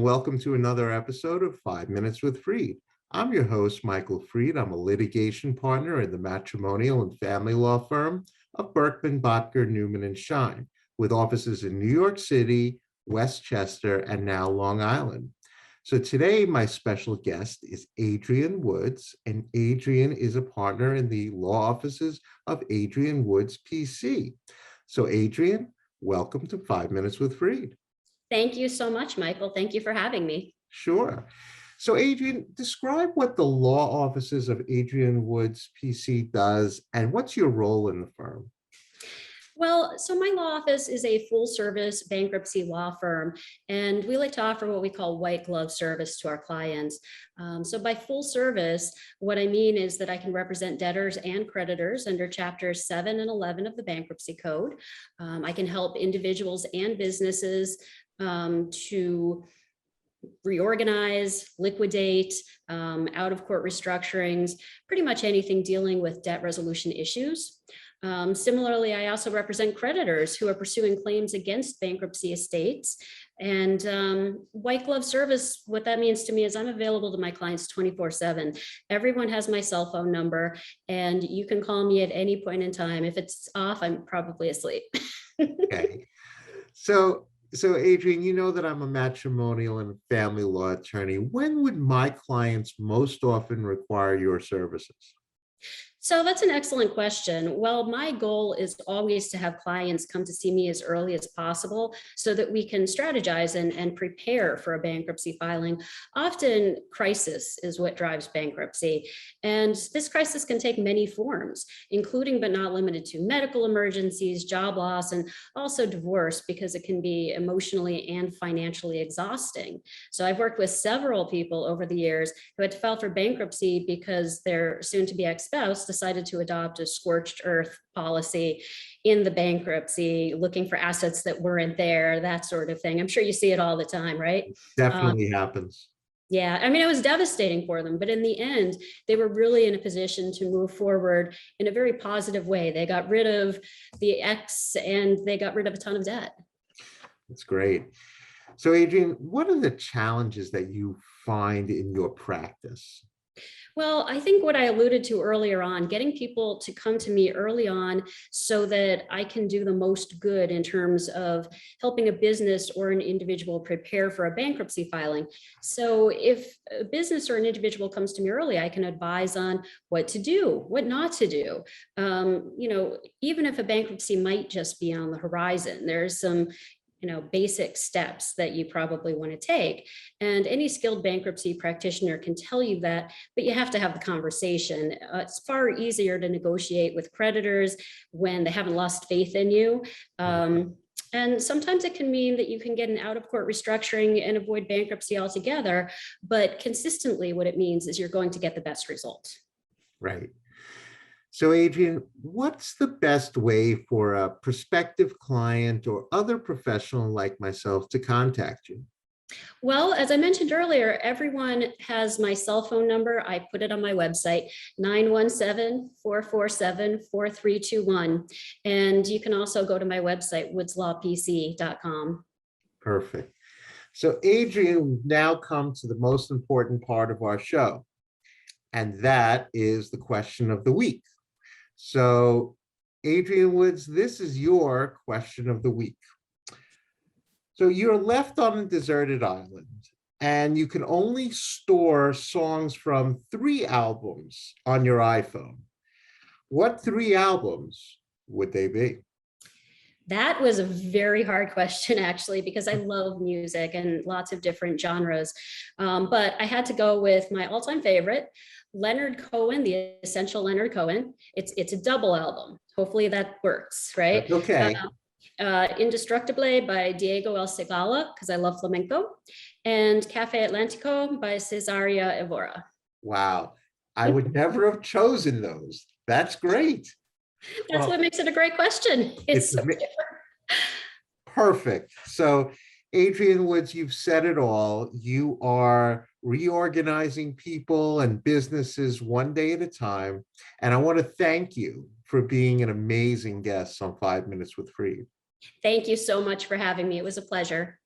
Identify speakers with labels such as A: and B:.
A: and welcome to another episode of 5 Minutes with Freed. I'm your host, Michael Freed. I'm a litigation partner in the matrimonial and family law firm of Berkman, Botker, Newman, and Shine, with offices in New York City, Westchester, and now Long Island. So today, my special guest is Adrienne Woods, and Adrienne is a partner in the law offices of Adrienne Woods PC. So Adrienne, welcome to 5 Minutes with Freed.
B: Thank you so much, Michael. Thank you for having me.
A: Sure. So Adrienne, describe what the law offices of Adrienne Woods PC does and what's your role in the firm?
B: Well, so my law office is a full service bankruptcy law firm, and we like to offer what we call white glove service to our clients. So by full service, what I mean is that I can represent debtors and creditors under chapters 7 and 11 of the bankruptcy code. I can help individuals and businesses to reorganize, liquidate, out of court restructurings, pretty much anything dealing with debt resolution issues. Similarly, I also represent creditors who are pursuing claims against bankruptcy estates. And white glove service, what that means to me is I'm available to my clients 24/7. Everyone has my cell phone number, and you can call me at any point in time. If it's off, I'm probably asleep.
A: Okay. So Adrienne, you know that I'm a matrimonial and family law attorney. When would my clients most often require your services?
B: So that's an excellent question. Well, my goal is always to have clients come to see me as early as possible so that we can strategize and prepare for a bankruptcy filing. Often crisis is what drives bankruptcy. And this crisis can take many forms, including but not limited to medical emergencies, job loss, and also divorce, because it can be emotionally and financially exhausting. So I've worked with several people over the years who had to file for bankruptcy because their soon-to-be ex-spouse decided to adopt a scorched earth policy in the bankruptcy, looking for assets that weren't there, that sort of thing. I'm sure you see it all the time, right?
A: Definitely happens.
B: Yeah, I mean, it was devastating for them, but in the end, they were really in a position to move forward in a very positive way. They got rid of the ex and they got rid of a ton of debt.
A: That's great. So Adrienne, what are the challenges that you find in your practice?
B: Well, I think what I alluded to earlier on, getting people to come to me early on so that I can do the most good in terms of helping a business or an individual prepare for a bankruptcy filing. So if a business or an individual comes to me early, I can advise on what to do, what not to do. Even if a bankruptcy might just be on the horizon, there's some basic steps that you probably want to take. And any skilled bankruptcy practitioner can tell you that, but you have to have the conversation. It's far easier to negotiate with creditors when they haven't lost faith in you. And sometimes it can mean that you can get an out-of-court restructuring and avoid bankruptcy altogether, but consistently what it means is you're going to get the best result.
A: Right. So Adrienne, what's the best way for a prospective client or other professional like myself to contact you?
B: Well, as I mentioned earlier, everyone has my cell phone number. I put it on my website, 917-447-4321. And you can also go to my website, woodslawpc.com.
A: Perfect. So Adrienne, we've now come to the most important part of our show, and that is the question of the week. So Adrienne Woods, this is your question of the week. So you're left on a deserted island and you can only store songs from 3 albums on your iPhone. What 3 albums would they be?
B: That was a very hard question, actually, because I love music and lots of different genres. But I had to go with my all-time favorite, Leonard Cohen, the Essential Leonard Cohen. It's a double album. Hopefully that works, right?
A: That's okay.
B: Indestructible by Diego El Cigala, because I love flamenco, and Cafe Atlantico by Cesaria Evora.
A: Wow. I would never have chosen those. That's great.
B: That's what makes it a great question. It's so different.
A: Perfect. So Adrienne Woods, you've said it all. You are reorganizing people and businesses one day at a time. And I want to thank you for being an amazing guest on 5 Minutes with Freed.
B: Thank you so much for having me. It was a pleasure.